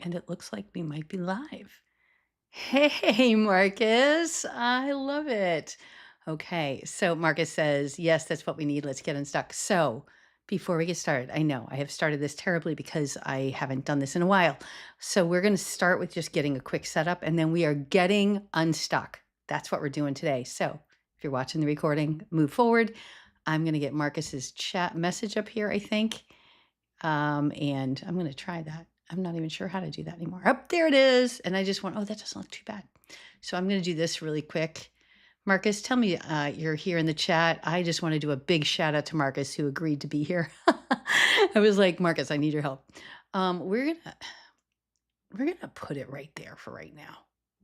And it looks like we might be live. Hey, Marcus. I love it. Okay. So Marcus says, yes, that's what we need. Let's get unstuck. So before we get started, I know I have started this terribly because I haven't done this in a while. So we're going to start with just getting a quick setup and then we are getting unstuck. That's what we're doing today. So if you're watching the recording, move forward. I'm going to get Marcus's chat message up here, I think. And I'm going to try that. I'm not even sure how to do that anymore. Up there it is. And I just went, oh, that doesn't look too bad. So I'm going to do this really quick. Marcus, tell me you're here in the chat. I just want to do a big shout out to Marcus who agreed to be here. I was like, Marcus, I need your help. We're gonna put it right there for right now,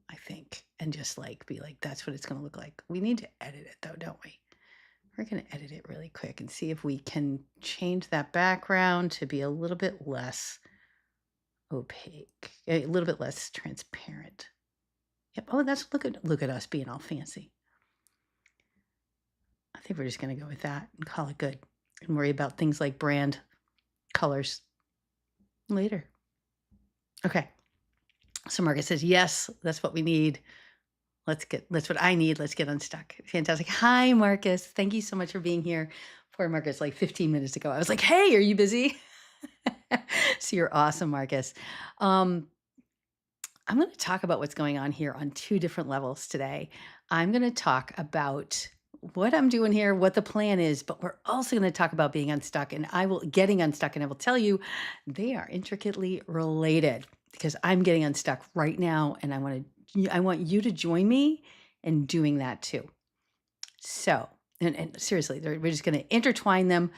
I think, and just like be like, that's what it's gonna look like. We need to edit it though, don't we? We're going to edit it really quick and see if we can change that background to be a little bit less opaque, a little bit less transparent. Yep. Oh, that's look at us being all fancy. I think we're just going to go with that and call it good and worry about things like brand colors later. Okay. So Marcus says, yes, that's what we need. That's what I need. Let's get unstuck. Fantastic. Hi, Marcus. Thank you so much for being here. Poor Marcus, like 15 minutes ago. I was like, hey, are you busy? So you're awesome, Marcus. I'm going to talk about what's going on here on two different levels today. I'm going to talk about what I'm doing here, what the plan is, but we're also going to talk about being unstuck and getting unstuck. And I will tell you, they are intricately related because I'm getting unstuck right now. And I want you to join me in doing that too. So, and seriously, we're just going to intertwine them.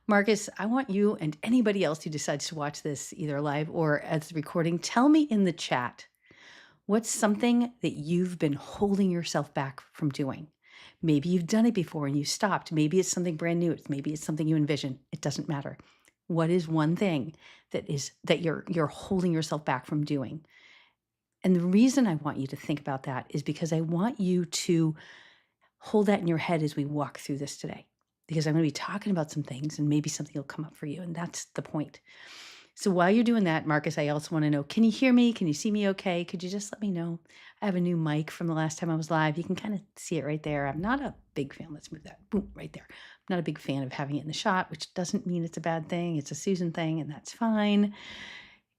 Marcus, I want you and anybody else who decides to watch this either live or as the recording, tell me in the chat, what's something that you've been holding yourself back from doing? Maybe you've done it before and you stopped. Maybe it's something brand new. Maybe it's something you envision. It doesn't matter. What is one thing that you're holding yourself back from doing? And the reason I want you to think about that is because I want you to hold that in your head as we walk through this today, because I'm going to be talking about some things and maybe something will come up for you. And that's the point. So while you're doing that, Marcus, I also want to know, can you hear me? Can you see me okay? Could you just let me know? I have a new mic from the last time I was live. You can kind of see it right there. I'm not a big fan. Let's move that. Boom, right there. I'm not a big fan of having it in the shot, which doesn't mean it's a bad thing. It's a Susan thing, and that's fine.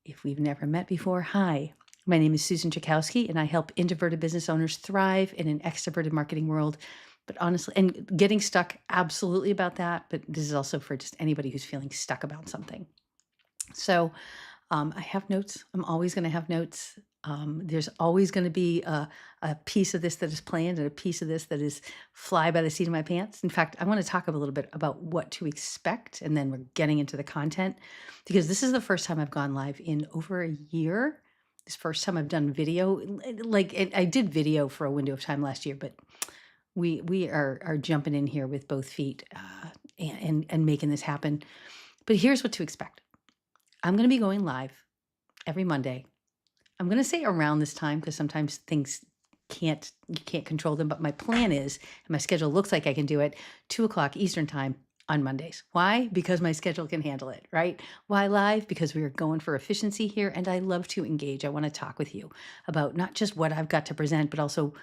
If we've never met before, hi. My name is Susan Chakowski, and I help introverted business owners thrive in an extroverted marketing world. But honestly, and getting stuck, absolutely about that. But this is also for just anybody who's feeling stuck about something. So I have notes. I'm always going to have notes. There's always going to be a piece of this that is planned and a piece of this that is fly by the seat of my pants. In fact, I want to talk a little bit about what to expect, and then we're getting into the content, because this is the first time I've gone live in over a year. This first time I've done video. I did video for a window of time last year, but we are jumping in here with both feet and making this happen. But here's what to expect. I'm going to be going live every Monday. I'm going to say around this time because sometimes things you can't control them. But my plan is, and my schedule looks like I can do it, 2:00 Eastern time on Mondays. Why? Because my schedule can handle it, right? Why live? Because we are going for efficiency here, and I love to engage. I want to talk with you about not just what I've got to present, but also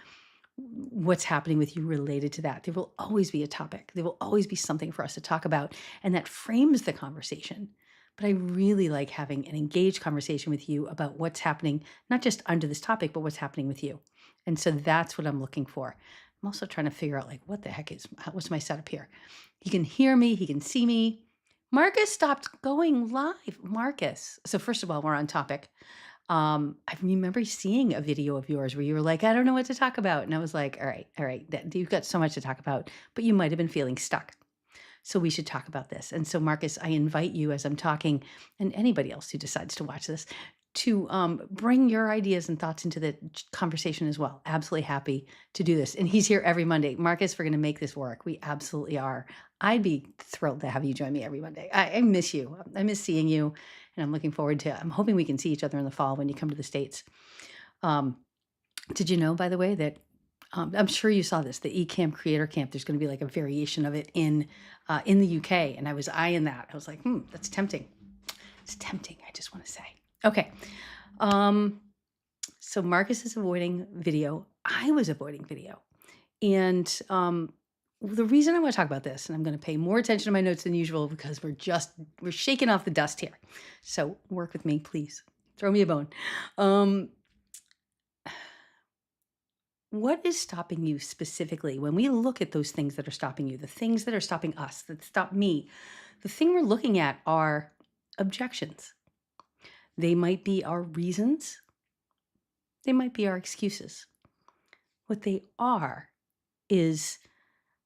what's happening with you related to that. There will always be a topic. There will always be something for us to talk about, and that frames the conversation. But I really like having an engaged conversation with you about what's happening, not just under this topic, but what's happening with you. And so that's what I'm looking for. I'm also trying to figure out, like, what the heck what's my setup here? He can hear me. He can see me. Marcus stopped going live. Marcus. So first of all, we're on topic. I remember seeing a video of yours where you were like, I don't know what to talk about. And I was like, all right, you've got so much to talk about, but you might have been feeling stuck. So we should talk about this. And so, Marcus, I invite you as I'm talking, and anybody else who decides to watch this, to bring your ideas and thoughts into the conversation as well. Absolutely happy to do this. And he's here every Monday. Marcus, we're going to make this work. We absolutely are. I'd be thrilled to have you join me every Monday. I miss you. I miss seeing you. And I'm looking forward to, I'm hoping we can see each other in the fall when you come to the States. Did you know, by the way, that I'm sure you saw this, the eCamp Creator Camp, there's going to be like a variation of it in the UK. And I was eyeing that. I was like, that's tempting. It's tempting, I just want to say. Okay. Um, so Marcus is avoiding video. I was avoiding video. And the reason I want to talk about this, and I'm going to pay more attention to my notes than usual because we're shaking off the dust here. So work with me, please. Throw me a bone. Um, what is stopping you specifically when we look at those things that are stopping you, the things that are stopping us, that stop me? The thing we're looking at are objections. They might be our reasons, they might be our excuses. What they are is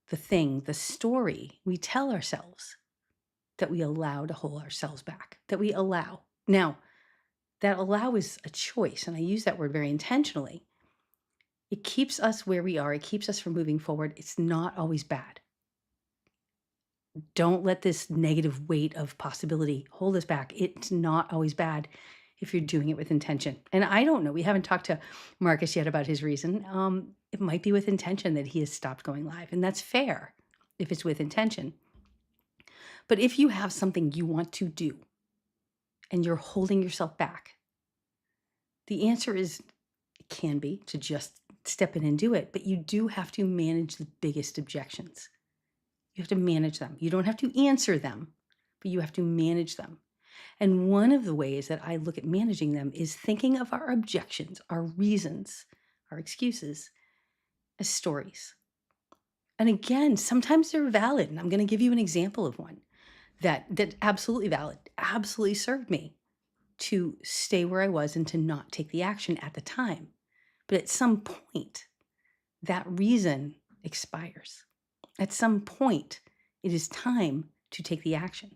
the thing, the story we tell ourselves that we allow to hold ourselves back, that we allow. Now, that allow is a choice, and I use that word very intentionally. It keeps us where we are, it keeps us from moving forward. It's not always bad. Don't let this negative weight of possibility hold us back. It's not always bad if you're doing it with intention. And I don't know, we haven't talked to Marcus yet about his reason. It might be with intention that he has stopped going live, and that's fair if it's with intention. But if you have something you want to do and you're holding yourself back, the answer is it can be to just step in and do it, but you do have to manage the biggest objections. You have to manage them. You don't have to answer them, but you have to manage them. And one of the ways that I look at managing them is thinking of our objections, our reasons, our excuses as stories. And again, sometimes they're valid. And I'm going to give you an example of one that absolutely valid, absolutely served me to stay where I was and to not take the action at the time. But at some point, that reason expires. At some point, it is time to take the action.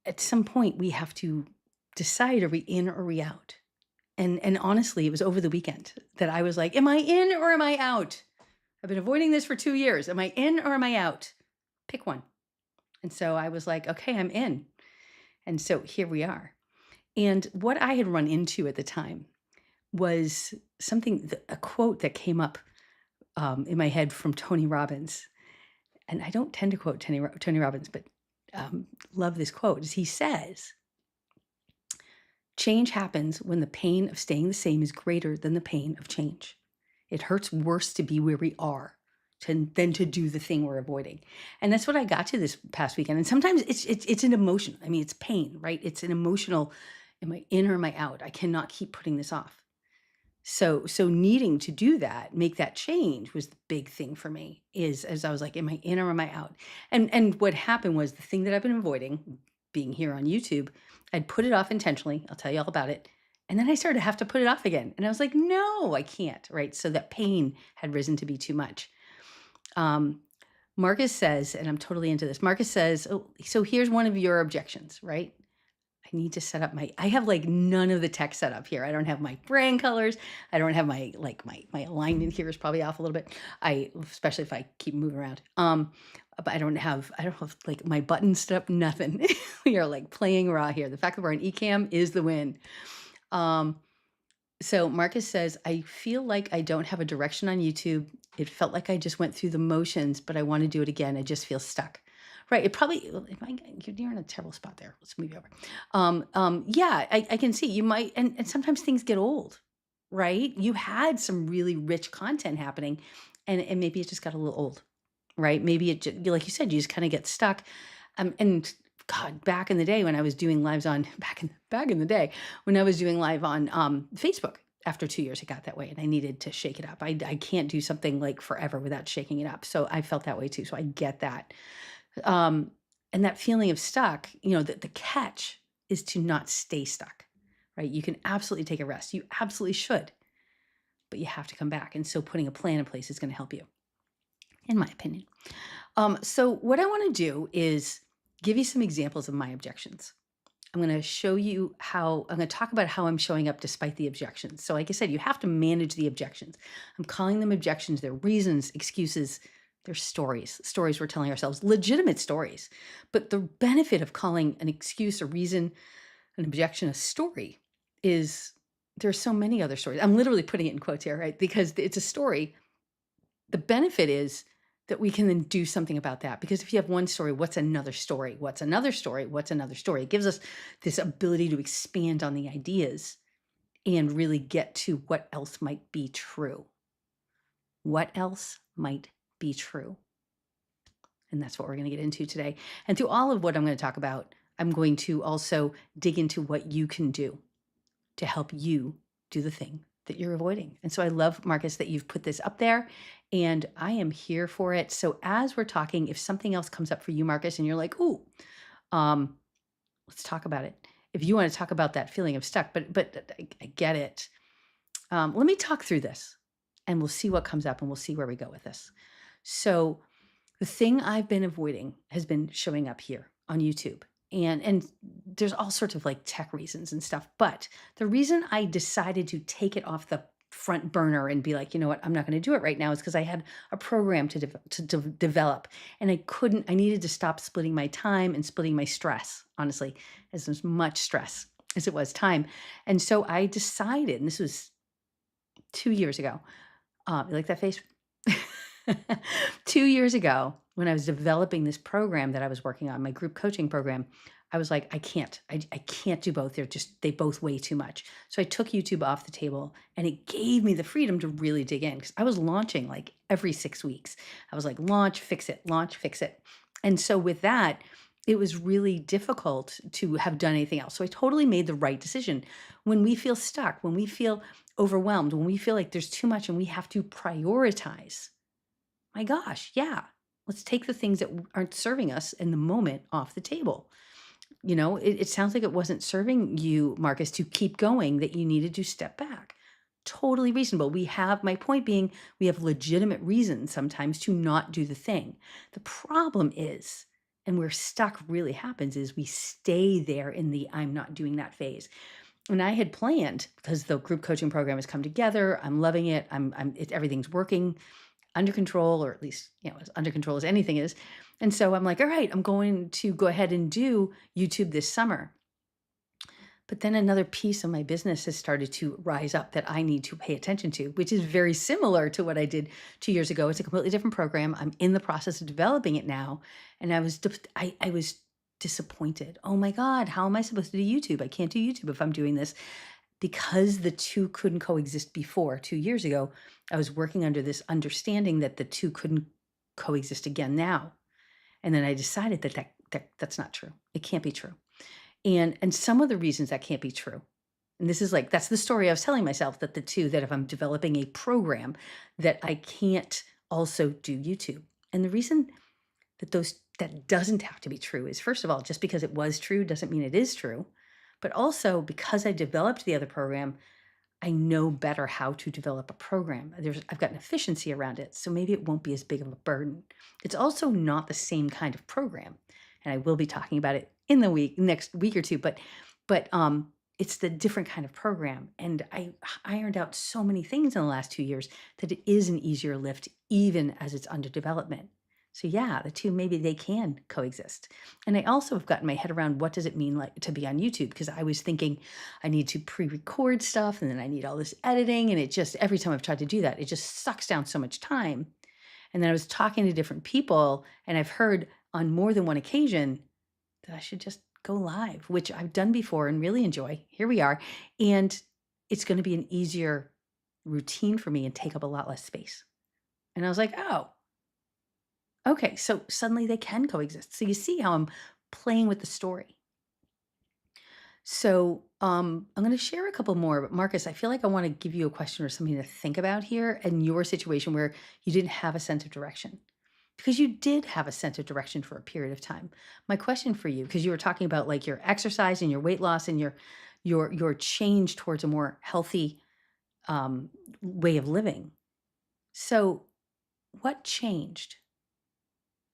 At some point, we have to decide, are we in or are we out? And honestly, it was over the weekend that I was like, am I in or am I out? I've been avoiding this for 2 years. Am I in or am I out? Pick one. And so I was like, okay, I'm in. And so here we are. And what I had run into at the time was a quote that came up in my head from Tony Robbins. And I don't tend to quote Tony Robbins, but love this quote. As he says, change happens when the pain of staying the same is greater than the pain of change. It hurts worse to be where we are than to do the thing we're avoiding. And that's what I got to this past weekend. And sometimes it's an emotion. I mean, it's pain, right? It's an emotional, am I in or am I out? I cannot keep putting this off. So needing to do that, make that change was the big thing for me, is as I was like, am I in or am I out? And what happened was the thing that I've been avoiding, being here on YouTube, I'd put it off intentionally. I'll tell you all about it. And then I started to have to put it off again. And I was like, no, I can't, right? So that pain had risen to be too much. Marcus says, and I'm totally into this, Marcus says, oh, so here's one of your objections, right? I need to set up I have like none of the tech set up here. I don't have my brand colors. I don't have my alignment here is probably off a little bit. Especially if I keep moving around. But I don't have like my buttons set up, nothing. We are like playing raw here. The fact that we're on eCam is the win. So Marcus says, I feel like I don't have a direction on YouTube. It felt like I just went through the motions, but I want to do it again. I just feel stuck. Right. It probably, you're in a terrible spot there. Let's move you over. Yeah, I can see you might, and sometimes things get old, right? You had some really rich content happening and maybe it just got a little old, right? Maybe it just, like you said, you just kind of get stuck. And God, back in the day when I was doing lives on, back in the day when I was doing live on Facebook, after 2 years, it got that way and I needed to shake it up. I can't do something like forever without shaking it up. So I felt that way too. So I get that. And that feeling of stuck, the catch is to not stay stuck, right? You can absolutely take a rest. You absolutely should, but you have to come back. And so putting a plan in place is going to help you, in my opinion. So what I want to do is give you some examples of my objections. I'm going to show you I'm going to talk about how I'm showing up despite the objections. So like I said, you have to manage the objections. I'm calling them objections. They're reasons, excuses. They're stories we're telling ourselves, legitimate stories. But the benefit of calling an excuse, a reason, an objection, a story is there's so many other stories. I'm literally putting it in quotes here, right? Because it's a story. The benefit is that we can then do something about that. Because if you have one story, what's another story? What's another story? What's another story? It gives us this ability to expand on the ideas and really get to what else might be true. What else might be true? And that's what we're going to get into today. And through all of what I'm going to talk about, I'm going to also dig into what you can do to help you do the thing that you're avoiding. And so I love, Marcus, that you've put this up there and I am here for it. So as we're talking, if something else comes up for you, Marcus, and you're like, ooh, let's talk about it. If you want to talk about that feeling of stuck, but I get it. Let me talk through this and we'll see what comes up and we'll see where we go with this. So the thing I've been avoiding has been showing up here on YouTube. And there's all sorts of like tech reasons and stuff. But the reason I decided to take it off the front burner and be like, you know what, I'm not going to do it right now is because I had a program to develop and I needed to stop splitting my time and splitting my stress, honestly, as much stress as it was time. And so I decided, and this was 2 years ago. You like that face? 2 years ago, when I was developing this program that I was working on, my group coaching program, I was like, I can't do both. They both weigh too much. So I took YouTube off the table and it gave me the freedom to really dig in because I was launching like every 6 weeks. I was like, launch, fix it, launch, fix it. And so with that, it was really difficult to have done anything else. So I totally made the right decision. When we feel stuck, when we feel overwhelmed, when we feel like there's too much and we have to prioritize, my gosh, yeah, let's take the things that aren't serving us in the moment off the table. You know, it sounds like it wasn't serving you, Marcus, to keep going, that you needed to step back. Totally reasonable. My point being, we have legitimate reasons sometimes to not do the thing. The problem is, and where stuck really happens, is we stay there in the I'm not doing that phase. And I had planned, because the group coaching program has come together, I'm loving it, everything's working under control, or at least, as under control as anything is. And so I'm like, all right, I'm going to go ahead and do YouTube this summer. But then another piece of my business has started to rise up that I need to pay attention to, which is very similar to what I did 2 years ago. It's a completely different program. I'm in the process of developing it now. And I was disappointed. Oh my God, how am I supposed to do YouTube? I can't do YouTube if I'm doing this. Because the two couldn't coexist before 2 years ago, I was working under this understanding that the two couldn't coexist again now. And then I decided that's not true. It can't be true. And some of the reasons that can't be true. And this is that's the story I was telling myself, that if I'm developing a program, that I can't also do YouTube. And the reason that doesn't have to be true is, first of all, just because it was true doesn't mean it is true. But also, because I developed the other program, I know better how to develop a program. I've got an efficiency around it, so maybe it won't be as big of a burden. It's also not the same kind of program, and I will be talking about it in the next week or two. But it's the different kind of program, and I ironed out so many things in the last 2 years that it is an easier lift, even as it's under development. So yeah, the two, maybe they can coexist. And I also have gotten my head around, what does it mean like to be on YouTube? Because I was thinking I need to pre-record stuff and then I need all this editing. And it just, every time I've tried to do that, it just sucks down so much time. And then I was talking to different people and I've heard on more than one occasion that I should just go live, which I've done before and really enjoy. Here we are. And it's going to be an easier routine for me and take up a lot less space. And I was like, oh, okay, so suddenly they can coexist. So you see how I'm playing with the story. So I'm going to share a couple more, but Marcus, I feel like I want to give you a question or something to think about here in your situation where you didn't have a sense of direction. Because you did have a sense of direction for a period of time. My question for you, because you were talking about like your exercise and your weight loss and your change towards a more healthy way of living. So what changed?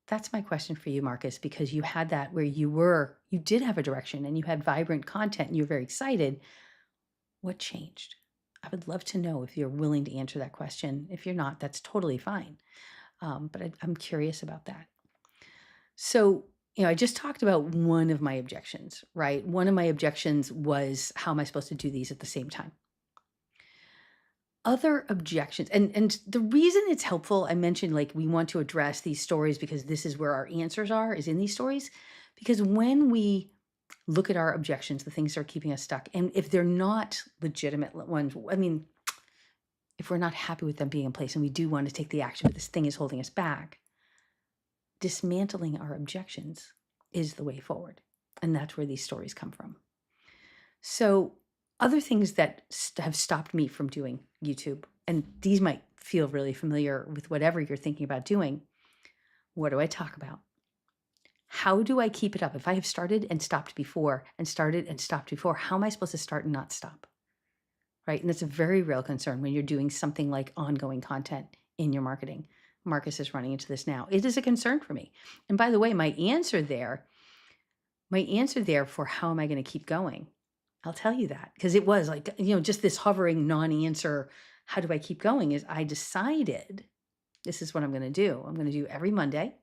That's my question for you, Marcus, because you had that where you did have a direction and you had vibrant content and you were very excited. What changed? I would love to know if you're willing to answer that question. If you're not, that's totally fine. But I'm curious about that. So, I just talked about one of my objections, right? One of my objections was, how am I supposed to do these at the same time? other objections, and the reason it's helpful, I mentioned like we want to address these stories because this is where our answers are, is in these stories. Because when we look at our objections, the things that are keeping us stuck, and if they're not legitimate ones, I mean, if we're not happy with them being in place and we do want to take the action, but this thing is holding us back, dismantling our objections is the way forward. And that's where these stories come from. So, other things that have stopped me from doing YouTube, and these might feel really familiar with whatever you're thinking about doing. What do I talk about? How do I keep it up? If I have started and stopped before and started and stopped before, how am I supposed to start and not stop? Right? And that's a very real concern when you're doing something like ongoing content in your marketing. Marcus is running into this now. It is a concern for me. And by the way, my answer there for how am I going to keep going? I'll tell you that, because it was like, just this hovering non-answer. How do I keep going? Is I decided this is what I'm going to do. I'm going to do every Monday.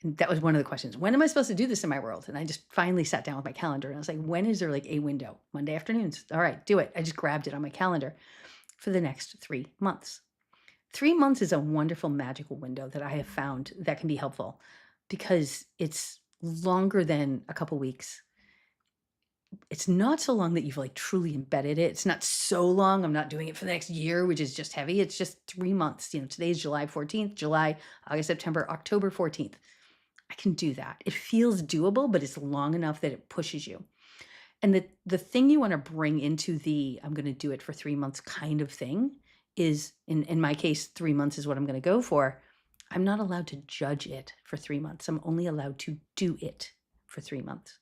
And that was one of the questions. When am I supposed to do this in my world? And I just finally sat down with my calendar and I was like, when is there like a window? Monday afternoons. All right, do it. I just grabbed it on my calendar for the next 3 months. 3 months is a wonderful magical window that I have found that can be helpful because it's longer than a couple weeks. It's not so long that you've like truly embedded it. It's not so long. I'm not doing it for the next year, which is just heavy. It's just 3 months. Today's July 14th, July, August, September, October 14th. I can do that. It feels doable, but it's long enough that it pushes you. And the thing you want to bring into the I'm going to do it for 3 months kind of thing is, in my case, 3 months is what I'm going to go for. I'm not allowed to judge it for 3 months. I'm only allowed to do it for 3 months.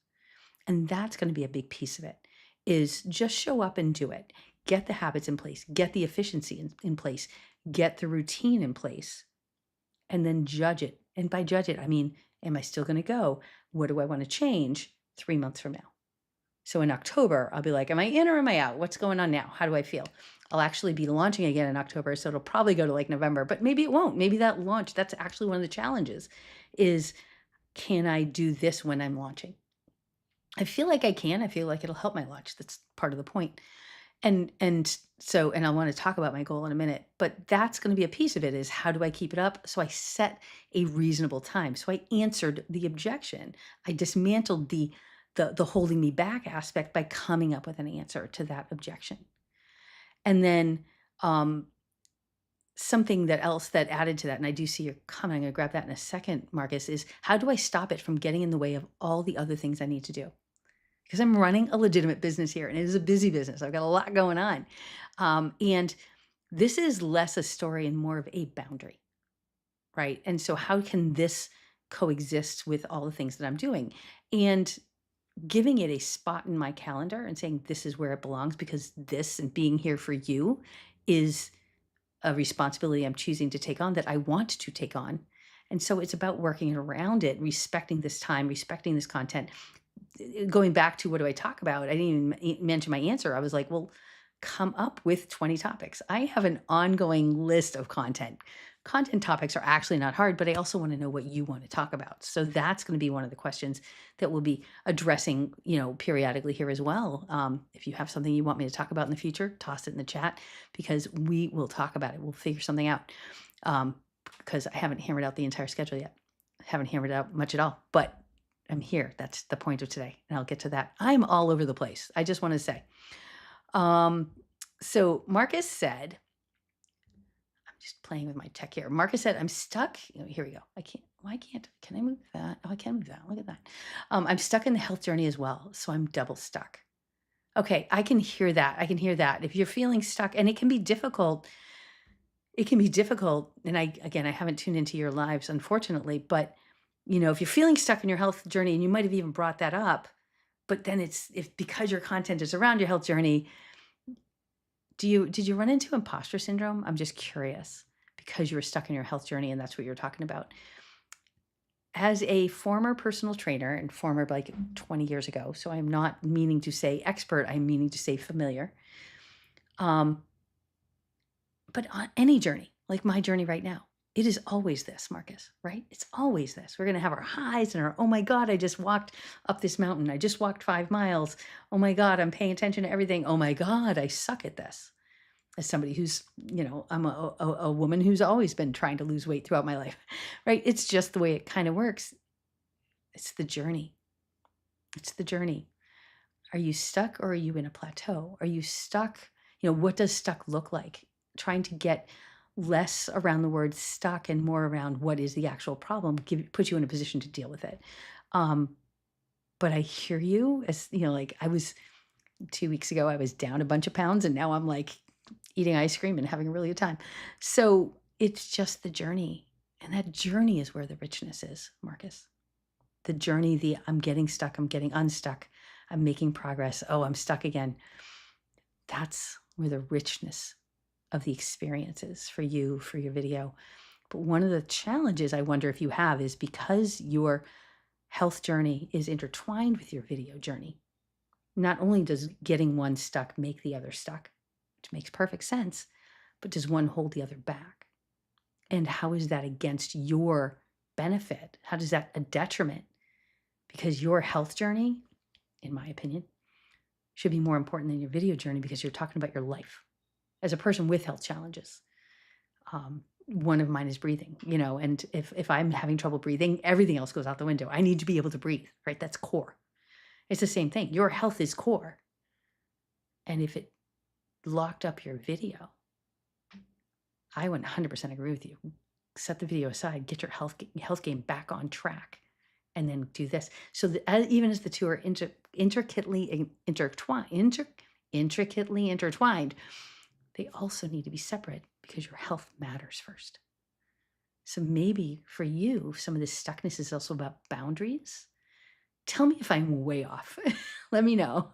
And that's going to be a big piece of it, is just show up and do it. Get the habits in place, get the efficiency in place, get the routine in place, and then judge it. And by judge it, I mean, am I still going to go? What do I want to change 3 months from now? So in October, I'll be like, am I in or am I out? What's going on now? How do I feel? I'll actually be launching again in October, so it'll probably go to like November, but maybe it won't. Maybe that launch, that's actually one of the challenges is, can I do this when I'm launching? I feel like I can. I feel like it'll help my launch. That's part of the point. And I want to talk about my goal in a minute, but that's going to be a piece of it, is how do I keep it up? So I set a reasonable time. So I answered the objection. I dismantled the holding me back aspect by coming up with an answer to that objection. And then something else that added to that, and I do see your comment, I'm going to grab that in a second, Marcus, is how do I stop it from getting in the way of all the other things I need to do? Because I'm running a legitimate business here, and it is a busy business. I've got a lot going on. And this is less a story and more of a boundary, right? And so how can this coexist with all the things that I'm doing? And giving it a spot in my calendar and saying, this is where it belongs, because this and being here for you is a responsibility I'm choosing to take on, that I want to take on. And so it's about working around it, respecting this time, respecting this content. Going back to what do I talk about? I didn't even mention my answer. I was like, well, come up with 20 topics. I have an ongoing list of content. Content topics are actually not hard, but I also want to know what you want to talk about. So that's going to be one of the questions that we'll be addressing, periodically here as well. If you have something you want me to talk about in the future, toss it in the chat, because we will talk about it. We'll figure something out, because I haven't hammered out the entire schedule yet. I haven't hammered out much at all, but I'm here. That's the point of today. And I'll get to that. I'm all over the place. I just want to say. So Marcus said, I'm just playing with my tech here. Marcus said, I'm stuck. Here we go. Can I move that? Oh, I can move that. Look at that. I'm stuck in the health journey as well. So I'm double stuck. Okay. I can hear that. If you're feeling stuck, and it can be difficult. And I haven't tuned into your lives, unfortunately, but if you're feeling stuck in your health journey, and you might have even brought that up, but then because your content is around your health journey, did you run into imposter syndrome? I'm just curious, because you were stuck in your health journey and that's what you're talking about. As a former personal trainer, and former like 20 years ago, so I'm not meaning to say expert, I'm meaning to say familiar. But on any journey, like my journey right now, it is always this, Marcus, right? It's always this. We're going to have our highs and our, oh my God, I just walked up this mountain. I just walked 5 miles. Oh my God, I'm paying attention to everything. Oh my God, I suck at this. as somebody who's, I'm a woman who's always been trying to lose weight throughout my life, right? It's just the way it kind of works. It's the journey. It's the journey. Are you stuck or are you in a plateau? Are you stuck? What does stuck look like? Trying to get less around the word stuck and more around what is the actual problem, put you in a position to deal with it. But I hear you, as like I was 2 weeks ago, I was down a bunch of pounds and now I'm like eating ice cream and having a really good time. So it's just the journey. And that journey is where the richness is, Marcus. The journey, I'm getting stuck, I'm getting unstuck, I'm making progress. Oh, I'm stuck again. That's where the richness of the experience is for you, for your video. But one of the challenges I wonder if you have is because your health journey is intertwined with your video journey. Not only does getting one stuck make the other stuck, which makes perfect sense, but does one hold the other back? And how is that against your benefit? How does that a detriment? Because your health journey, in my opinion, should be more important than your video journey because you're talking about your life. As a person with health challenges, one of mine is breathing, and if I'm having trouble breathing, everything else goes out the window. I need to be able to breathe, right? That's core. It's the same thing. Your health is core. And if it locked up your video, I 100% agree with you. Set the video aside, get your health game back on track, and then do this. So even as the two are intricately intertwined, they also need to be separate because your health matters first. So maybe for you, some of this stuckness is also about boundaries. Tell me if I'm way off. Let me know.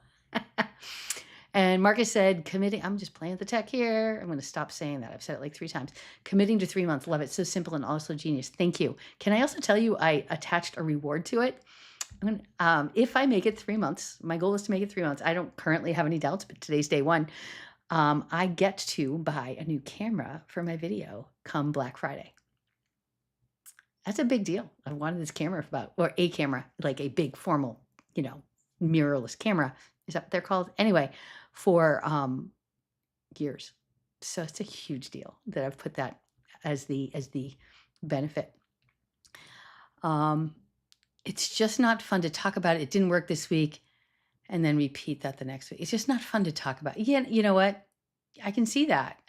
And Marcus said, committing, I'm just playing with the tech here. I'm going to stop saying that. I've said it like 3 times. Committing to 3 months. Love it. So simple and also genius. Thank you. Can I also tell you I attached a reward to it? If I make it 3 months, my goal is to make it 3 months. I don't currently have any doubts, but today's day 1. I get to buy a new camera for my video come Black Friday. That's a big deal. I wanted this camera or a camera, like a big formal, mirrorless camera. Is that what they're called? Anyway, for years. So it's a huge deal that I've put that as the benefit. It's just not fun to talk about it. It didn't work this week and then repeat that the next week. It's just not fun to talk about. Yeah, you know what? I can see that.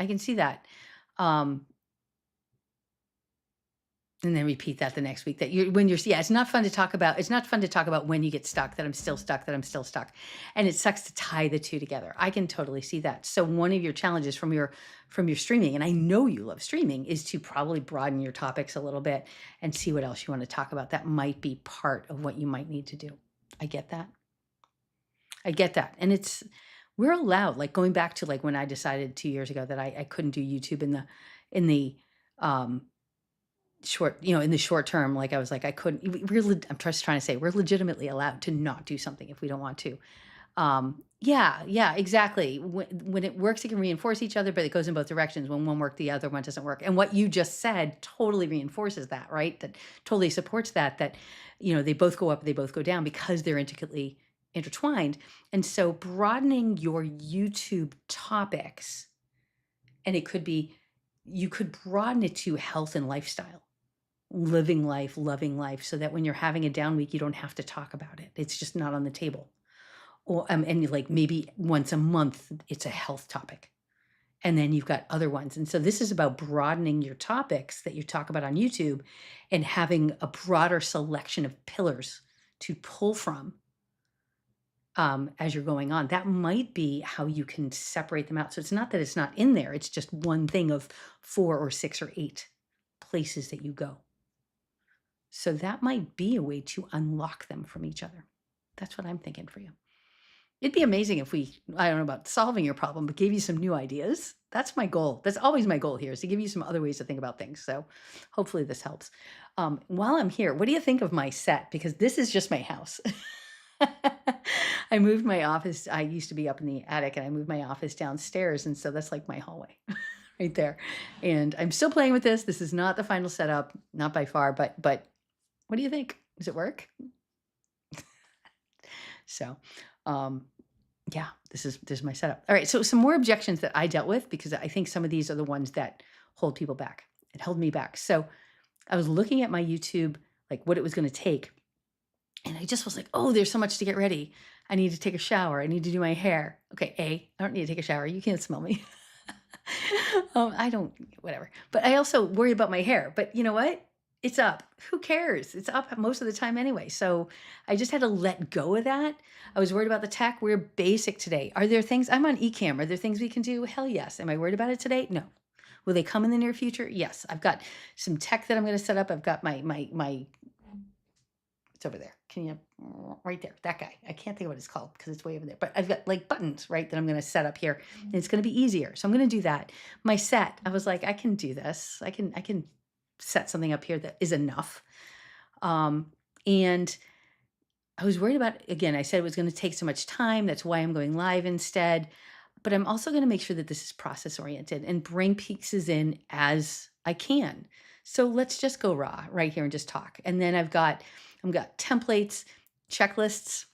And then repeat that the next week it's not fun to talk about. It's not fun to talk about when you get stuck, that I'm still stuck. And it sucks to tie the two together. I can totally see that. So one of your challenges from your streaming, and I know you love streaming, is to probably broaden your topics a little bit and see what else you want to talk about. That might be part of what you might need to do. I get that. And we're allowed, like going back to like when I decided 2 years ago that I couldn't do YouTube in the in the short term, like I was like, I couldn't, I'm just trying to say we're legitimately allowed to not do something if we don't want to. Yeah, exactly. When it works, it can reinforce each other, but it goes in both directions. When one works, the other one doesn't work. And what you just said totally reinforces that, right? That totally supports that, they both go up, they both go down because they're intricately intertwined. And so broadening your YouTube topics, and it could be, you could broaden it to health and lifestyle. Living life, loving life, so that when you're having a down week, you don't have to talk about it. It's just not on the table. Or and like maybe once a month, it's a health topic. And then you've got other ones. And so this is about broadening your topics that you talk about on YouTube and having a broader selection of pillars to pull from as you're going on. That might be how you can separate them out. So it's not that it's not in there. It's just one thing of 4 or 6 or 8 places that you go. So that might be a way to unlock them from each other. That's what I'm thinking for you. It'd be amazing if I don't know about solving your problem, but gave you some new ideas. That's my goal. That's always my goal here, is to give you some other ways to think about things. So hopefully this helps. While I'm here, what do you think of my set? Because this is just my house. I moved my office. I used to be up in the attic and I moved my office downstairs. And so that's like my hallway right there. And I'm still playing with this. This is not the final setup, not by far, but what do you think? Does it work? So, Yeah, this is my setup. All right, so some more objections that I dealt with because I think some of these are the ones that hold people back. It held me back. So I was looking at my YouTube, like what it was going to take, and I just was like, oh, there's so much to get ready. I need to take a shower. I need to do my hair. Okay, I don't need to take a shower. You can't smell me. I don't, whatever. But I also worry about my hair. But you know what? It's up. Who cares? It's up most of the time anyway. So I just had to let go of that. I was worried about the tech. We're basic today. Are there things, I'm on eCam. Are there things we can do? Hell yes. Am I worried about it today? No. Will they come in the near future? Yes. I've got some tech that I'm going to set up. I've got my it's over there. Can you, right there, that guy. I can't think of what it's called because it's way over there. But I've got like buttons, right, that I'm going to set up here. And it's going to be easier. So I'm going to do that. My set, I was like, I can do this. I can set something up here that is enough. And I was worried about, again, I said it was going to take so much time. That's why I'm going live instead. But I'm also going to make sure that this is process oriented and bring pieces in as I can. So let's just go raw right here and just talk. And then I've got templates, checklists.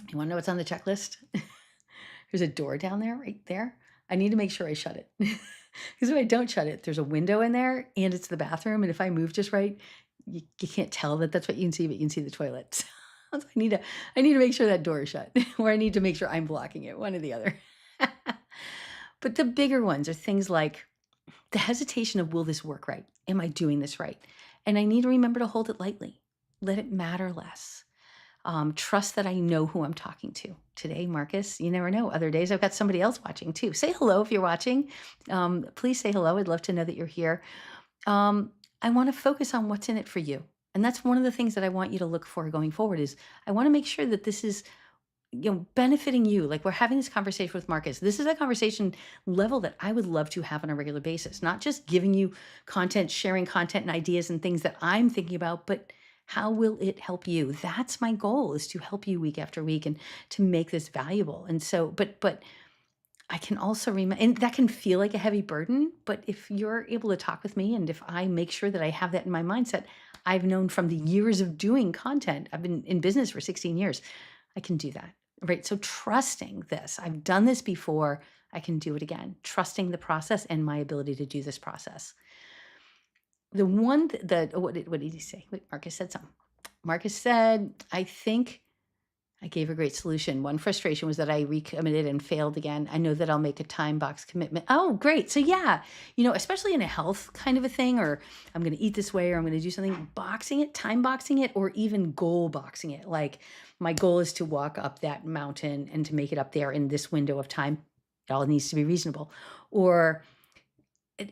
You want to know what's on the checklist? There's a door down there, right there. I need to make sure I shut it. Because if I don't shut it, there's a window in there and it's the bathroom. And if I move just right, you can't tell that that's what you can see, but you can see the toilet. So I need to make sure that door is shut, or I need to make sure I'm blocking it, one or the other. But the bigger ones are things like the hesitation of, will this work right? Am I doing this right? And I need to remember to hold it lightly. Let it matter less. Trust that I know who I'm talking to. Today, Marcus, you never know. Other days, I've got somebody else watching too. Say hello if you're watching. Please say hello. I'd love to know that you're here. I want to focus on what's in it for you. And that's one of the things that I want you to look for going forward is I want to make sure that this is benefiting you. Like we're having this conversation with Marcus. This is a conversation level that I would love to have on a regular basis, not just giving you content, sharing content and ideas and things that I'm thinking about, but how will it help you? That's my goal, is to help you week after week and to make this valuable. And so, but I can also remember, and that can feel like a heavy burden, but if you're able to talk with me and if I make sure that I have that in my mindset, I've known from the years of doing content, I've been in business for 16 years, I can do that, right? So trusting this, I've done this before, I can do it again, trusting the process and my ability to do this process. The one that, what did he say? Wait, Marcus said something. Marcus said, I think I gave a great solution. One frustration was that I recommitted and failed again. I know that I'll make a time box commitment. Oh, great. So yeah, especially in a health kind of a thing, or I'm going to eat this way, or I'm going to do something, boxing it, time boxing it, or even goal boxing it. Like my goal is to walk up that mountain and to make it up there in this window of time. It all needs to be reasonable. Or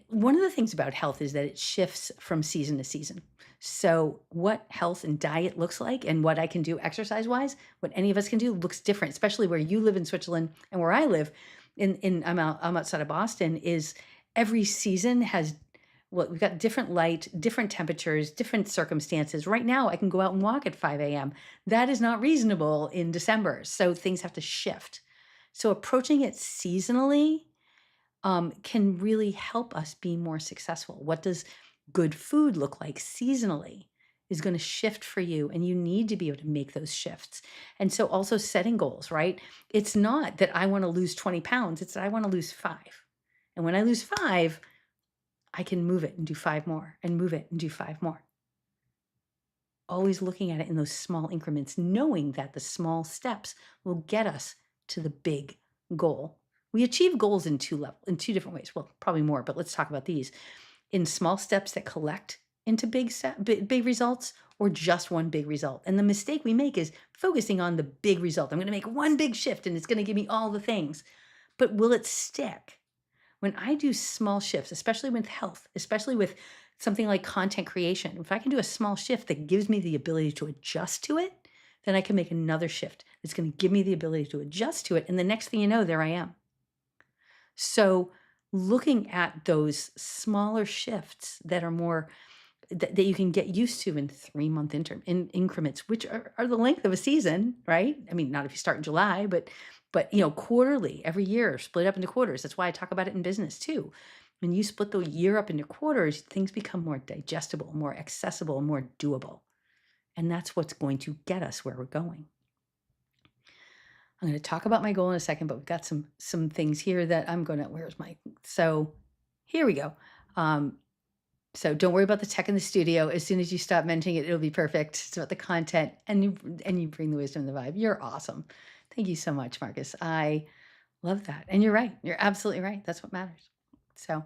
one of the things about health is that it shifts from season to season. So what health and diet looks like and what I can do exercise wise, what any of us can do looks different, especially where you live in Switzerland and where I live I'm outside of Boston, is every season has, well, we've got different light, different temperatures, different circumstances. Right now I can go out and walk at 5 a.m. That is not reasonable in December. So things have to shift. So approaching it seasonally can really help us be more successful. What does good food look like seasonally is going to shift for you, and you need to be able to make those shifts. And so also setting goals, right? It's not that I want to lose 20 pounds. It's that I want to lose 5. And when I lose 5, I can move it and do 5 more and move it and do 5 more. Always looking at it in those small increments, knowing that the small steps will get us to the big goal. We achieve goals in two different ways. Well, probably more, but let's talk about these. In small steps that collect into big results, or just one big result. And the mistake we make is focusing on the big result. I'm going to make one big shift and it's going to give me all the things. But will it stick? When I do small shifts, especially with health, especially with something like content creation, if I can do a small shift that gives me the ability to adjust to it, then I can make another shift that's going to give me the ability to adjust to it. And the next thing you know, there I am. So looking at those smaller shifts that are more that you can get used to in 3-month increments, which are the length of a season, right? I mean, not if you start in July, but quarterly, every year, split up into quarters. That's why I talk about it in business too. When you split the year up into quarters, things become more digestible, more accessible, more doable. And that's what's going to get us where we're going. I'm going to talk about my goal in a second, but we've got some things here that I'm going to, where's my, so here we go. So don't worry about the tech in the studio. As soon as you stop mentioning it, it'll be perfect. It's about the content, and you bring the wisdom and the vibe. You're awesome. Thank you so much, Marcus. I love that. And you're right. You're absolutely right. That's what matters. So,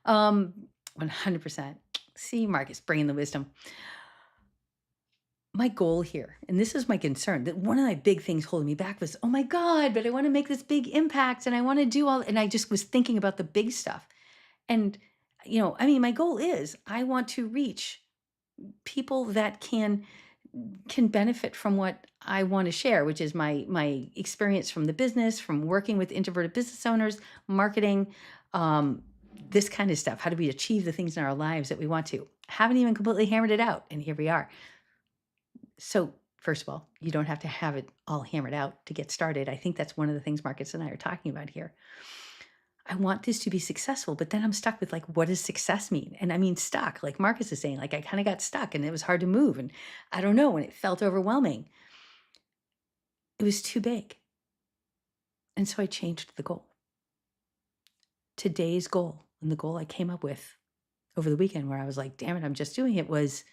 100%. See, Marcus, bringing the wisdom. My goal here, and this is my concern, that one of my big things holding me back was, oh my God, but I want to make this big impact and I want to do all, and I just was thinking about the big stuff. And, I mean, my goal is I want to reach people that can benefit from what I want to share, which is my experience from the business, from working with introverted business owners, marketing, this kind of stuff. How do we achieve the things in our lives that we want to? Haven't even completely hammered it out, and here we are. So first of all, you don't have to have it all hammered out to get started. I think that's one of the things Marcus and I are talking about here. I want this to be successful, but then I'm stuck with like, what does success mean? And I mean, stuck, like Marcus is saying, like I kind of got stuck and it was hard to move. And I don't know, and it felt overwhelming. It was too big. And so I changed the goal. Today's goal, and the goal I came up with over the weekend where I was like, damn it, I'm just doing it, was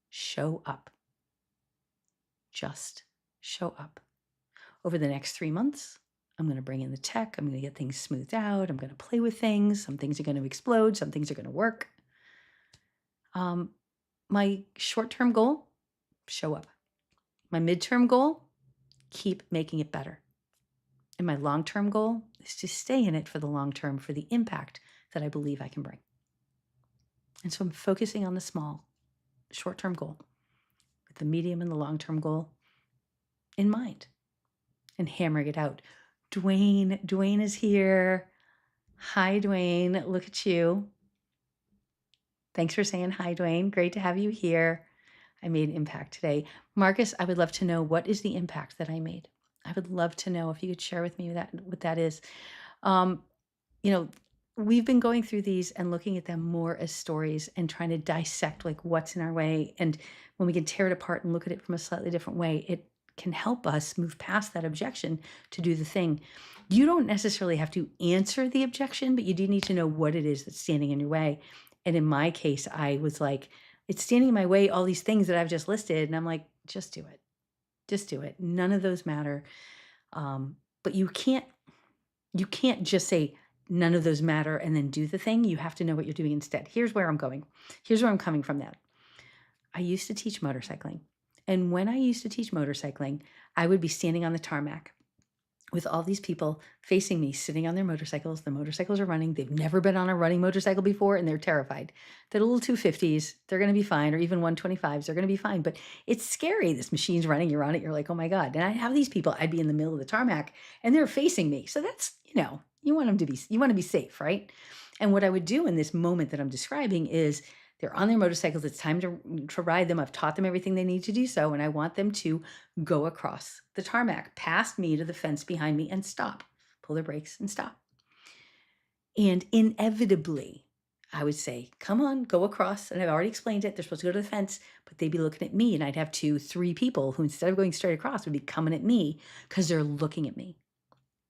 show up. Just show up. Over the next 3 months, I'm going to bring in the tech. I'm going to get things smoothed out. I'm going to play with things. Some things are going to explode. Some things are going to work. My short-term goal, show up. My midterm goal, keep making it better. And my long-term goal is to stay in it for the long term, for the impact that I believe I can bring. And so I'm focusing on the small, short-term goal with the medium and the long-term goal in mind and hammering it out. Dwayne is here. Hi, Dwayne. Look at you. Thanks for saying hi, Dwayne. Great to have you here. I made impact today. Marcus, I would love to know, what is the impact that I made? I would love to know if you could share with me what that is. We've been going through these and looking at them more as stories and trying to dissect like what's in our way. And when we can tear it apart and look at it from a slightly different way, it can help us move past that objection to do the thing. You don't necessarily have to answer the objection, but you do need to know what it is that's standing in your way. And in my case, I was like, it's standing in my way, all these things that I've just listed. And I'm like, just do it. Just do it. None of those matter. But you can't just say none of those matter and then do the thing. You have to know what you're doing instead. Here's where I'm going. Here's where I'm coming from that. I used to teach motorcycling. And when I used to teach motorcycling, I would be standing on the tarmac with all these people facing me, sitting on their motorcycles. The motorcycles are running. They've never been on a running motorcycle before, and they're terrified. That little 250s, they're going to be fine, or even 125s, they're going to be fine. But it's scary. This machine's running. You're on it. You're like, oh my God. And I have these people. I'd be in the middle of the tarmac, and they're facing me. So that's, you want to be safe, right? And what I would do in this moment that I'm describing is, they're on their motorcycles. It's time to ride them. I've taught them everything they need to do so, and I want them to go across the tarmac, past me to the fence behind me, and stop. Pull their brakes and stop. And inevitably, I would say, come on, go across. And I've already explained it. They're supposed to go to the fence, but they'd be looking at me, and I'd have 2, 3 people who, instead of going straight across, would be coming at me because they're looking at me.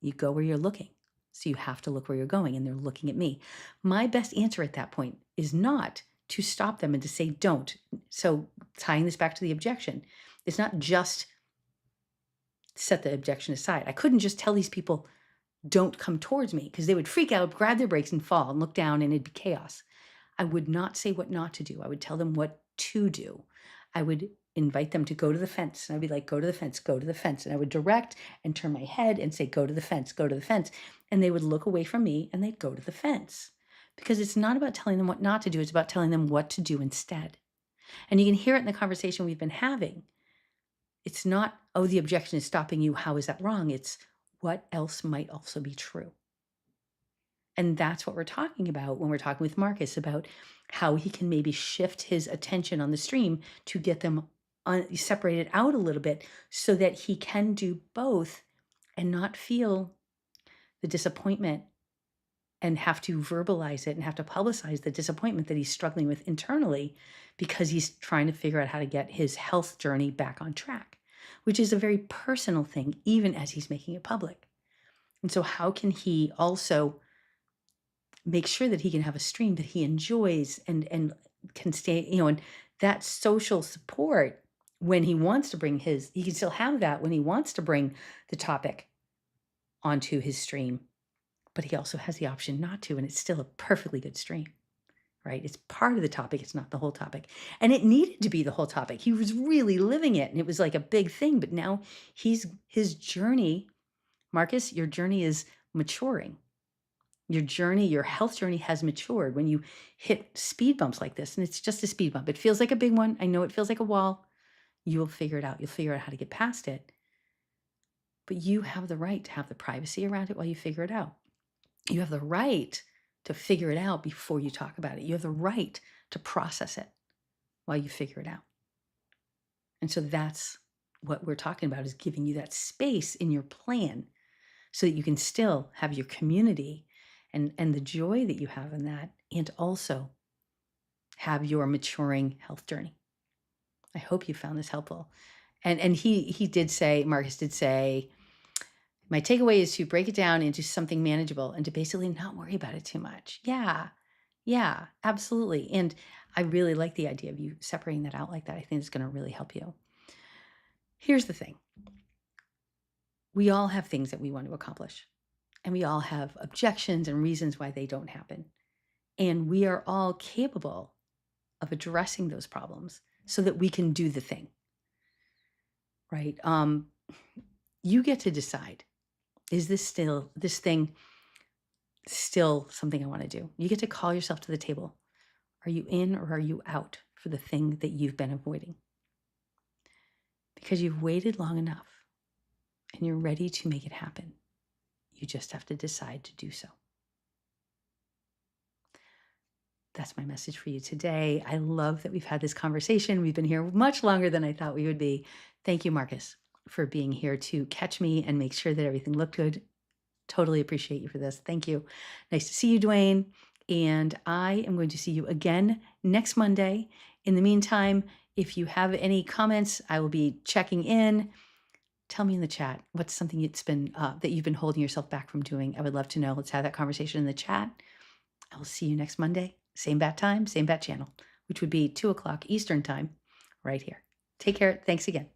You go where you're looking. So you have to look where you're going, and they're looking at me. My best answer at that point is not to stop them and to say, don't. So tying this back to the objection, it's not just set the objection aside. I couldn't just tell these people, don't come towards me, because they would freak out, grab their brakes and fall and look down, and it'd be chaos. I would not say what not to do. I would tell them what to do. I would invite them to go to the fence. And I'd be like, go to the fence, go to the fence. And I would direct and turn my head and say, go to the fence, go to the fence. And they would look away from me and they'd go to the fence. Because it's not about telling them what not to do. It's about telling them what to do instead. And you can hear it in the conversation we've been having. It's not, oh, the objection is stopping you. How is that wrong? It's what else might also be true. And that's what we're talking about when we're talking with Marcus about how he can maybe shift his attention on the stream to get them separated out a little bit so that he can do both and not feel the disappointment and have to verbalize it and have to publicize the disappointment that he's struggling with internally because he's trying to figure out how to get his health journey back on track. which is a very personal thing, even as he's making it public. And so, how can he also make sure that he can have a stream that he enjoys and can stay, and that social support when he wants to bring he can still have that when he wants to bring the topic onto his stream, but he also has the option not to, and it's still a perfectly good stream, right? It's part of the topic, it's not the whole topic. And it needed to be the whole topic. He was really living it, and it was like a big thing, but now his journey, Marcus, your journey is maturing. Your journey, your health journey has matured when you hit speed bumps like this. And it's just a speed bump. It feels like a big one. I know it feels like a wall. You will figure it out. You'll figure out how to get past it. But you have the right to have the privacy around it while you figure it out. You have the right to figure it out before you talk about it. You have the right to process it while you figure it out. And so that's what we're talking about, is giving you that space in your plan so that you can still have your community and the joy that you have in that, and also have your maturing health journey. I hope you found this helpful. And he did say, Marcus did say, my takeaway is to break it down into something manageable and to basically not worry about it too much. Yeah, absolutely. And I really like the idea of you separating that out like that. I think it's going to really help you. Here's the thing. We all have things that we want to accomplish, and we all have objections and reasons why they don't happen. And we are all capable of addressing those problems so that we can do the thing, right? You get to decide, is this thing still something I want to do? You get to call yourself to the table. Are you in or are you out for the thing that you've been avoiding? Because you've waited long enough and you're ready to make it happen. You just have to decide to do so. That's my message for you today. I love that we've had this conversation. We've been here much longer than I thought we would be. Thank you, Marcus, for being here to catch me and make sure that everything looked good. Totally appreciate you for this. Thank you. Nice to see you, Dwayne. And I am going to see you again next Monday. In the meantime, if you have any comments, I will be checking in. Tell me in the chat what's something it's been that you've been holding yourself back from doing. I would love to know. Let's have that conversation in the chat. I will see you next Monday. Same bat time, same bat channel, which would be 2 o'clock Eastern time right here. Take care. Thanks again.